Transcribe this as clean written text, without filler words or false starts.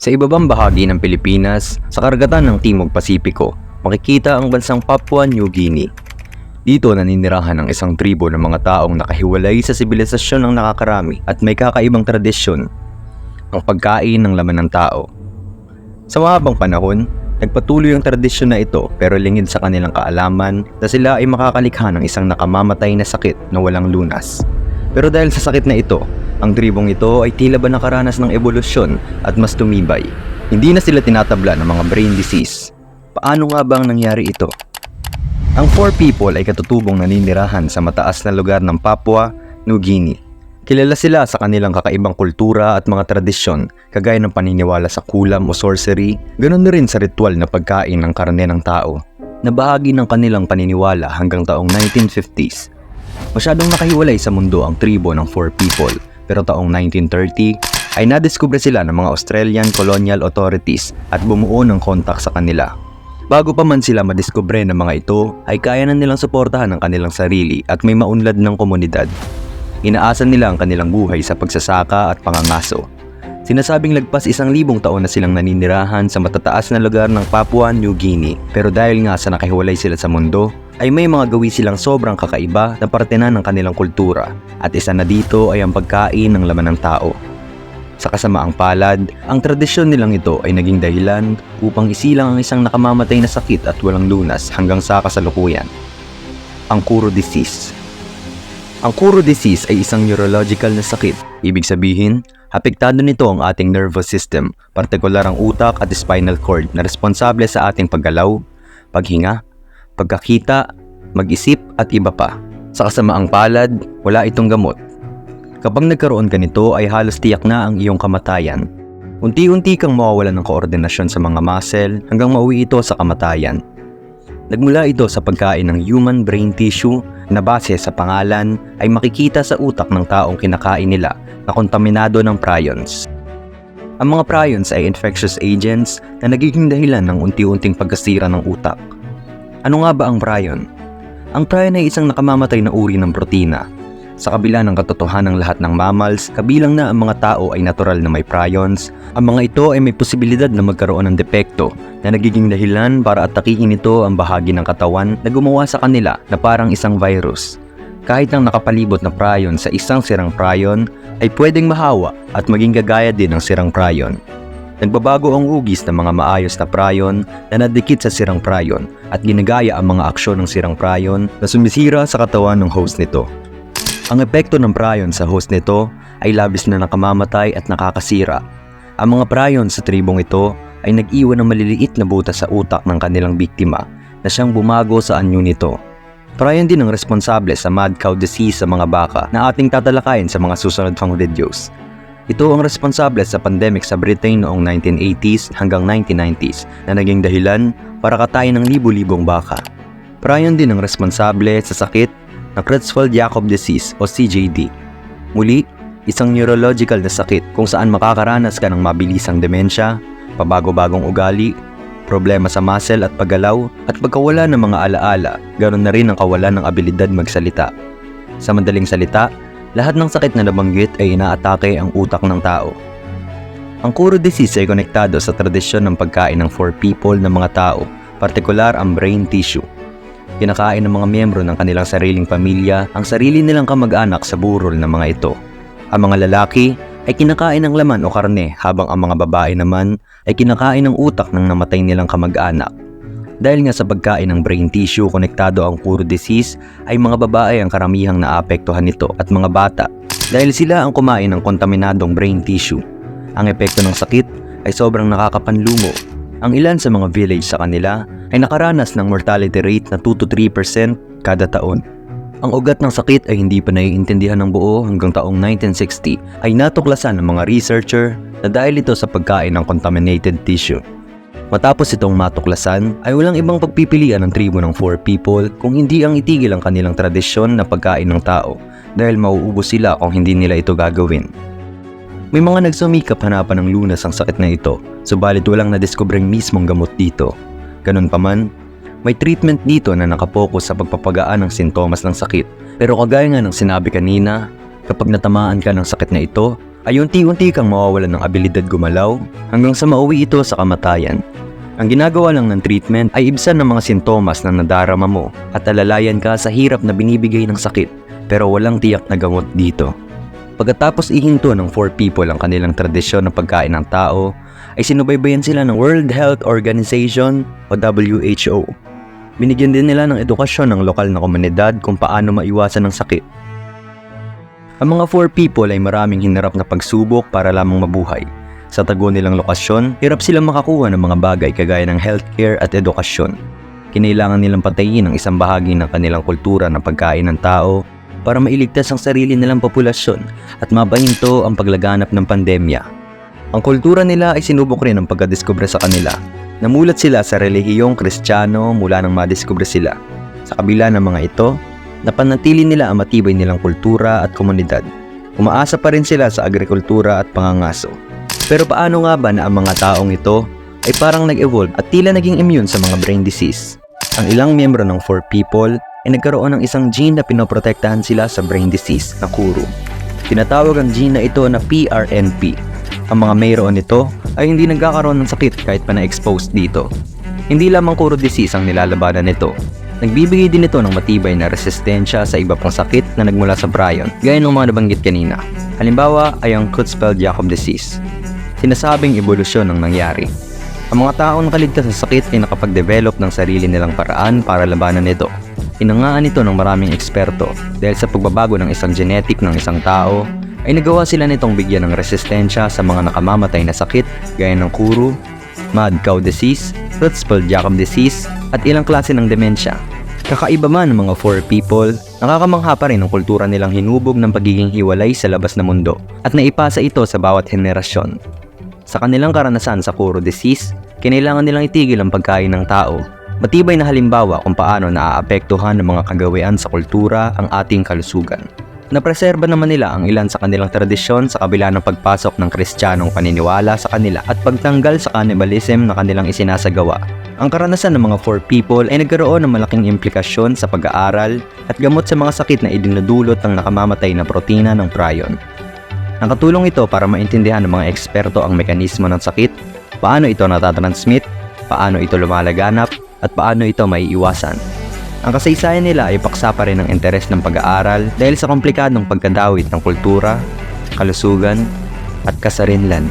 Sa ibabang bahagi ng Pilipinas, sa karagatan ng Timog Pasipiko, makikita ang bansang Papua New Guinea. Dito naninirahan ang isang tribo ng mga taong nakahiwalay sa sibilisasyon ng nakakarami at may kakaibang tradisyon, ang pagkain ng laman ng tao. Sa mahabang panahon, nagpatuloy ang tradisyon na ito pero lingid sa kanilang kaalaman na sila ay makakalikha ng isang nakamamatay na sakit na walang lunas. Pero dahil sa sakit na ito, ang tribong ito ay tila ba nakaranas ng ebolusyon at mas tumibay. Hindi na sila tinatabla ng mga brain disease. Paano nga ba ang nangyari ito? Ang Four People ay katutubong naninirahan sa mataas na lugar ng Papua New Guinea. Kilala sila sa kanilang kakaibang kultura at mga tradisyon, kagaya ng paniniwala sa kulam o sorcery, ganoon na rin sa ritual na pagkain ng karne ng tao, na bahagi ng kanilang paniniwala hanggang taong 1950s. Masyadong nakahiwalay sa mundo ang tribo ng Four People, pero taong 1930 ay nadiskubre sila ng mga Australian colonial authorities at bumuo ng kontak sa kanila. Bago pa man sila madiskubre ng mga ito, ay kaya na nilang suportahan ang kanilang sarili at may maunlad ng komunidad. Inaasan nila ang kanilang buhay sa pagsasaka at pangangaso. Sinasabing lagpas 1,000 taon na silang naninirahan sa matataas na lugar ng Papua New Guinea, pero dahil nga sa nakahiwalay sila sa mundo, ay may mga gawi silang sobrang kakaiba na parte na ng kanilang kultura, at isa na dito ay ang pagkain ng laman ng tao. Sa kasamaang palad, ang tradisyon nilang ito ay naging dahilan upang isilang ang isang nakamamatay na sakit at walang lunas hanggang sa kasalukuyan. Ang Kuro Disease. Ang Kuro Disease ay isang neurological na sakit. Ibig sabihin, apektado nito ang ating nervous system, partikular ang utak at spinal cord na responsable sa ating paggalaw, paghinga, pagkakita, mag-isip at iba pa. Sa kasamaang palad, wala itong gamot. Kapag nagkaroon ka nito ay halos tiyak na ang iyong kamatayan. Unti-unti kang mawawalan ng koordinasyon sa mga muscle hanggang mauwi ito sa kamatayan. Nagmula ito sa pagkain ng human brain tissue na base sa pangalan ay makikita sa utak ng taong kinakain nila na kontaminado ng prions. Ang mga prions ay infectious agents na nagiging dahilan ng unti-unting pagkasira ng utak. Ano nga ba ang prion? Ang prion ay isang nakamamatay na uri ng protina. Sa kabila ng katotohanan ng lahat ng mammals, kabilang na ang mga tao ay natural na may prions, ang mga ito ay may posibilidad na magkaroon ng depekto na nagiging dahilan para atakihin nito ang bahagi ng katawan na gumawa sa kanila na parang isang virus. Kahit ang nakapalibot na prion sa isang sirang prion ay pwedeng mahawa at maging gagaya din ng sirang prion. Nagbabago ang hugis ng mga maayos na prion na nadikit sa sirang prion at ginagaya ang mga aksyon ng sirang prion na sumisira sa katawan ng host nito. Ang epekto ng prion sa host nito ay labis na nakamamatay at nakakasira. Ang mga prion sa tribong ito ay nag-iwan ng maliliit na butas sa utak ng kanilang biktima na siyang bumago sa anyo nito. Prion din ang responsable sa mad cow disease sa mga baka na ating tatalakayin sa mga susunod pang videos. Ito ang responsable sa pandemic sa Britain noong 1980s hanggang 1990s na naging dahilan para katayin ng libu-libong baka. Prion din ang responsable sa sakit na Creutzfeldt-Jakob disease o CJD. Muli, isang neurological na sakit kung saan makakaranas ka ng mabilisang demensya, pabago-bagong ugali, problema sa muscle at paggalaw, at pagkawala ng mga alaala, ganoon na rin ang kawalan ng abilidad magsalita. Sa madaling salita, lahat ng sakit na nabanggit ay inaatake ang utak ng tao. Ang Kuro Disease ay konektado sa tradisyon ng pagkain ng Four People ng mga tao, partikular ang brain tissue. Kinakain ng mga miyembro ng kanilang sariling pamilya ang sarili nilang kamag-anak sa burol ng mga ito. Ang mga lalaki ay kinakain ng laman o karne habang ang mga babae naman ay kinakain ng utak ng namatay nilang kamag-anak. Dahil nga sa pagkain ng brain tissue konektado ang Kuro Disease ay mga babae ang karamihang naapektuhan nito at mga bata dahil sila ang kumain ng kontaminadong brain tissue. Ang epekto ng sakit ay sobrang nakakapanlumo. Ang ilan sa mga village sa kanila ay nakaranas ng mortality rate na 2 to 3% kada taon. Ang ugat ng sakit ay hindi pa naiintindihan ng buo hanggang taong 1960 ay natuklasan ng mga researcher na dahil ito sa pagkain ng contaminated tissue. Matapos itong matuklasan ay walang ibang pagpipilian ng tribo ng Four People kung hindi ang itigil ang kanilang tradisyon na pagkain ng tao dahil mauubos sila kung hindi nila ito gagawin. May mga nagsumikap hanapan ng lunas ang sakit na ito, subalit walang nadiskubreng mismong gamot dito. Ganun pa man, may treatment dito na nakapokus sa pagpapagaan ng sintomas ng sakit. Pero kagaya nga ng sinabi kanina, kapag natamaan ka ng sakit na ito, ay unti-unti kang mawawalan ng abilidad gumalaw hanggang sa mauwi ito sa kamatayan. Ang ginagawa lang ng treatment ay ibsan ng mga sintomas na nadarama mo at alalayan ka sa hirap na binibigay ng sakit, pero walang tiyak na gamot dito. Pagkatapos ihinto ng 4 people ang kanilang tradisyon ng pagkain ng tao, ay sinubaybayan sila ng World Health Organization o WHO. Binigyan din nila ng edukasyon ng lokal na komunidad kung paano maiwasan ng sakit. Ang mga 4 people ay maraming hinarap na pagsubok para lamang mabuhay. Sa tago nilang lokasyon, hirap silang makakuha ng mga bagay kagaya ng healthcare at edukasyon. Kinailangan nilang patayin ang isang bahagi ng kanilang kultura ng pagkain ng tao para mailigtas ang sarili nilang populasyon at mapahinto ang paglaganap ng pandemya. Ang kultura nila ay sinubok rin ang pagkadiskubre sa kanila. Namulat sila sa relihiyong Kristiyano mula nang madiskubre sila. Sa kabila ng mga ito, napanatili nila ang matibay nilang kultura at komunidad. Umaasa pa rin sila sa agrikultura at pangangaso. Pero paano nga ba na ang mga taong ito ay parang nag-evolve at tila naging immune sa mga brain disease? Ang ilang miyembro ng 4 people ay nagkaroon ng isang gene na pinoprotektahan sila sa brain disease na Kuru. Tinatawag ang gene na ito na PRNP. Ang mga mayroon nito ay hindi nagkakaroon ng sakit kahit pa na-expose dito. Hindi lamang Kuru disease ang nilalabanan nito. Nagbibigay din ito ng matibay na resistensya sa iba pang sakit na nagmula sa prion, gaya ng mga nabanggit kanina. Halimbawa ay ang Creutzfeldt-Jakob disease. Sinasabing ebolusyon ang nangyari. Ang mga taong nakaligtas sa sakit ay nakapag-develop ng sarili nilang paraan para labanan nito. Hinangaan ito ng maraming eksperto dahil sa pagbabago ng isang genetic ng isang tao ay nagawa sila nitong bigyan ng resistensya sa mga nakamamatay na sakit gaya ng Kuru, mad cow disease, Creutzfeldt-Jakob disease at ilang klase ng demensya. Kakaiba man ng mga 4 people, nakakamangha pa rin ang kultura nilang hinubog ng pagiging hiwalay sa labas na mundo at naipasa ito sa bawat henerasyon. Sa kanilang karanasan sa Kuru disease, kinailangan nilang itigil ang pagkain ng tao. Matibay na halimbawa kung paano naaapektuhan ng mga kagawian sa kultura ang ating kalusugan. Napreserba naman nila ang ilan sa kanilang tradisyon sa kabila ng pagpasok ng Kristiyanong paniniwala sa kanila at pagtanggal sa cannibalism na kanilang isinasagawa. Ang karanasan ng mga 4 people ay nagkaroon ng malaking implikasyon sa pag-aaral at gamot sa mga sakit na idinudulot ng nakamamatay na protina ng prion. Nakatulong ito para maintindihan ng mga eksperto ang mekanismo ng sakit, paano ito natatransmit, paano ito lumalaganap, at paano ito maiiwasan. Ang kasaysayan nila ay paksa pa rin ng interes ng pag-aaral dahil sa komplikadong pagkadawit ng kultura, kalusugan, at kasarinlan.